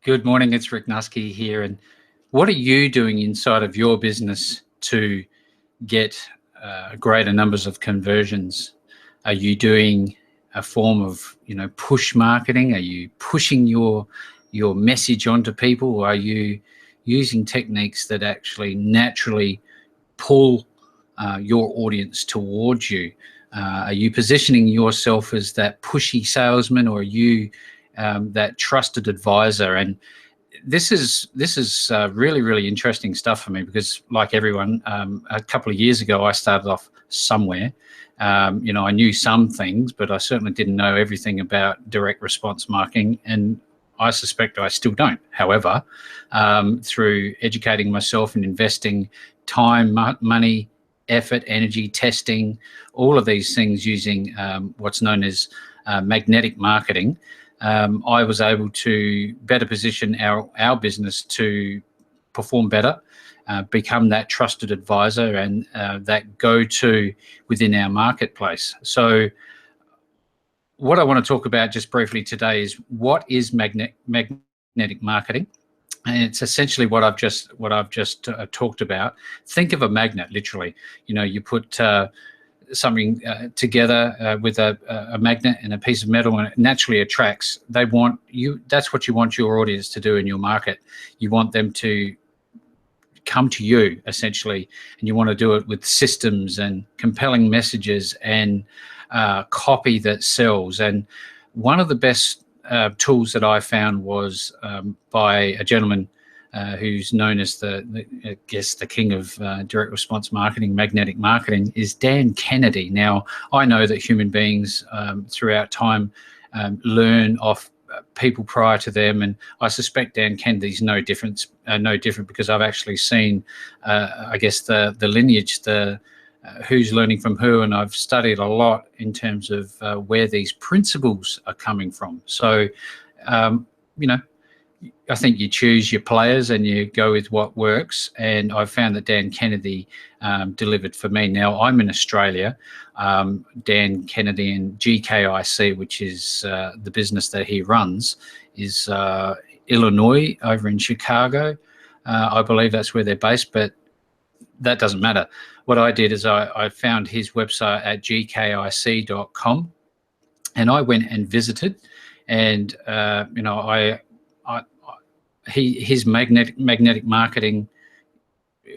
Good morning, it's Rick Nusky here. And what are you doing inside of your business to get greater numbers of conversions? Are you doing a form of, push marketing? Are you pushing your message onto people? Or are you using techniques that actually naturally pull your audience towards you? Are you positioning yourself as that pushy salesman, or are you that trusted advisor? And this is really, really interesting stuff for me because, like everyone, a couple of years ago I started off somewhere. I knew some things, but I certainly didn't know everything about direct response marketing, and I suspect I still don't. However, through educating myself and investing time, money, effort, energy, testing, all of these things using what's known as magnetic marketing, I was able to better position our business to perform better, become that trusted advisor and that go-to within our marketplace. So what I want to talk about just briefly today is what is magnetic marketing. And it's essentially what I've just talked about. Think of a magnet, literally. You put something together with a magnet and a piece of metal, and it naturally attracts. They want you. That's what you want your audience to do in your market. You want them to come to you, essentially, and you want to do it with systems and compelling messages and copy that sells. And one of the best tools that I found was by a gentleman who's known as the king of direct response marketing, magnetic marketing, is Dan Kennedy. Now, I know that human beings throughout time learn off people prior to them, and I suspect Dan Kennedy's no different because I've actually seen, I guess, the lineage, who's learning from who, and I've studied a lot in terms of where these principles are coming from. So, I think you choose your players and you go with what works, and I've found that Dan Kennedy delivered for me. Now, I'm in Australia. Dan Kennedy and GKIC, which is the business that he runs, is Illinois, over in Chicago. I believe that's where they're based, but that doesn't matter. What I did is I found his website at gkic.com, and I went and visited, and his magnetic marketing.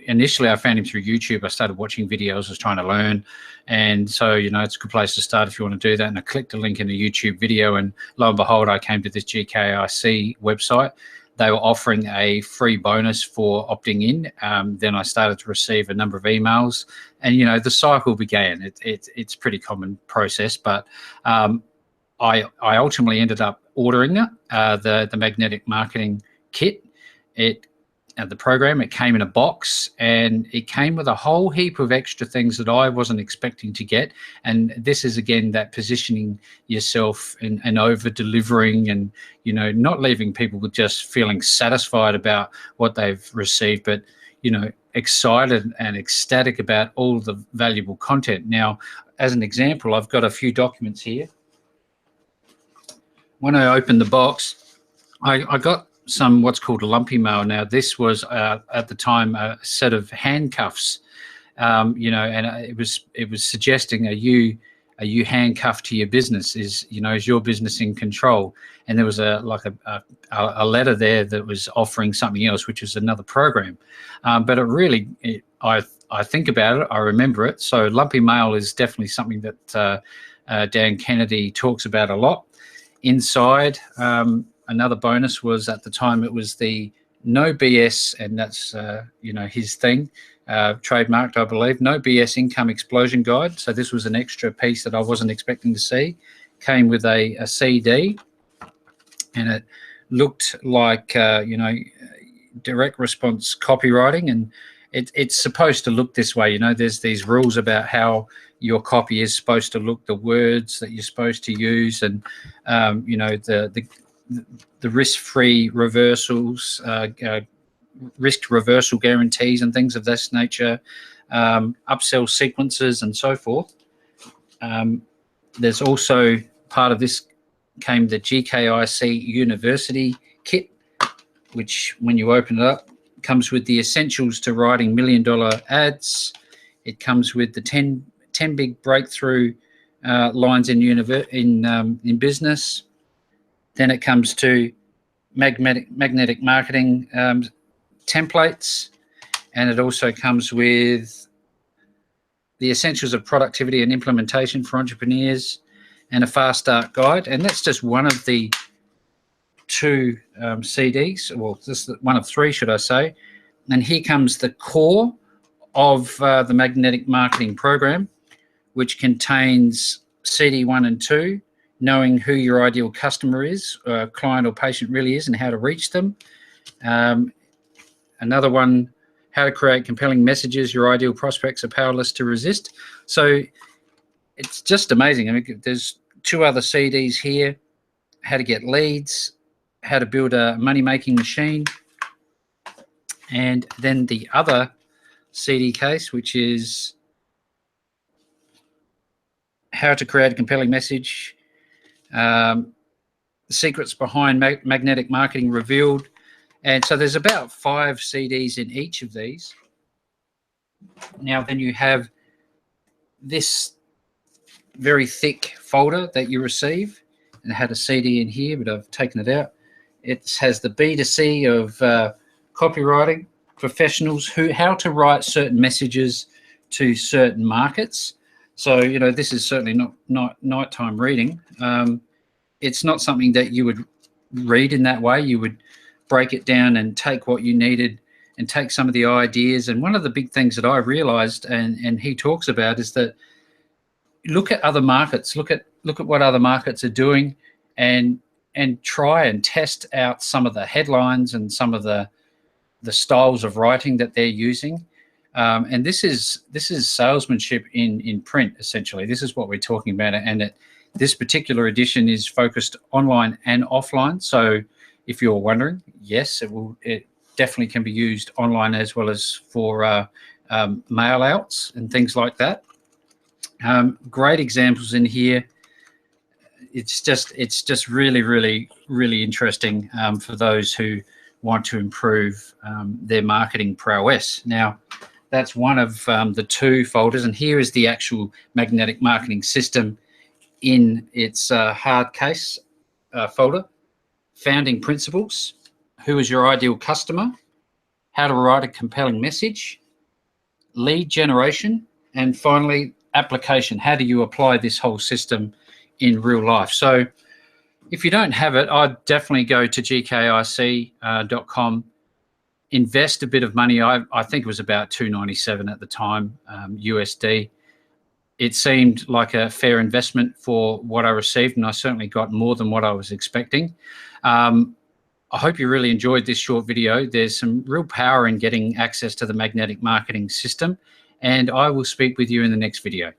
Initially, I found him through YouTube. I started watching videos, I was trying to learn, and so it's a good place to start if you want to do that. And I clicked a link in the YouTube video, and lo and behold, I came to this GKIC website. They were offering a free bonus for opting in. Then I started to receive a number of emails, and the cycle began. It's a pretty common process, but I ultimately ended up ordering the magnetic marketing kit. The program, it came in a box, and it came with a whole heap of extra things that I wasn't expecting to get. And this is, again, that positioning yourself and over delivering, and not leaving people with just feeling satisfied about what they've received, but excited and ecstatic about all the valuable content. Now, as an example, I've got a few documents here. When I opened the box, I got some what's called lumpy mail. Now, this was at the time a set of handcuffs, and it was suggesting, are you handcuffed to your business? Is your business in control? And there was a letter there that was offering something else, which was another program. But I think about it, I remember it. So lumpy mail is definitely something that Dan Kennedy talks about a lot. Inside, another bonus was, at the time, it was the No BS, and that's his thing, trademarked, I believe, No BS Income Explosion Guide. So this was an extra piece that I wasn't expecting to see. Came with a CD, and it looked like direct response copywriting, and it's supposed to look this way. There's these rules about how your copy is supposed to look, the words that you're supposed to use, and the risk-free reversals, risk reversal guarantees and things of this nature, upsell sequences and so forth. There's also, part of this came the GKIC University kit, which when you open it up, comes with the essentials to writing $1 million ads. It comes with the 10 big breakthrough lines in business. Then it comes to magnetic marketing templates, and it also comes with the essentials of productivity and implementation for entrepreneurs, and a fast start guide. And that's just one of the 2 CDs, well, this is one of 3, should I say. And here comes the core of the magnetic marketing program, which contains CD 1 and 2, knowing who your ideal customer is, client or patient really is, and how to reach them. Another one, how to create compelling messages your ideal prospects are powerless to resist. So it's just amazing. I mean, there's 2 other CDs here: how to get leads, how to build a money-making machine, and then the other CD case, which is how to create a compelling message, secrets behind magnetic marketing revealed. And so there's about 5 CDs in each of these. Now then you have this very thick folder that you receive, and it had a CD in here, but I've taken it out. It has the B2C of copywriting professionals, how to write certain messages to certain markets. So, you know, this is certainly not nighttime reading. It's not something that you would read in that way. You would break it down and take what you needed and take some of the ideas. And one of the big things that I realized, and he talks about, is that look at other markets, look at what other markets are doing, and try and test out some of the headlines and some of the styles of writing that they're using. And this is salesmanship in print, essentially. This is what we're talking about. And this particular edition is focused online and offline. So if you're wondering, yes, it definitely can be used online as well as for mail outs and things like that. Great examples in here. It's just really, really, really interesting for those who want to improve their marketing prowess. Now, that's one of the 2 folders, and here is the actual magnetic marketing system in its hard case folder. Founding principles, who is your ideal customer, how to write a compelling message, lead generation, and finally application. How do you apply this whole system in real life? So if you don't have it, I'd definitely go to gkic.com, invest a bit of money. I think it was about $297 at the time, USD. It seemed like a fair investment for what I received, and I certainly got more than what I was expecting. I hope you really enjoyed this short video. There's some real power in getting access to the magnetic marketing system, and I will speak with you in the next video.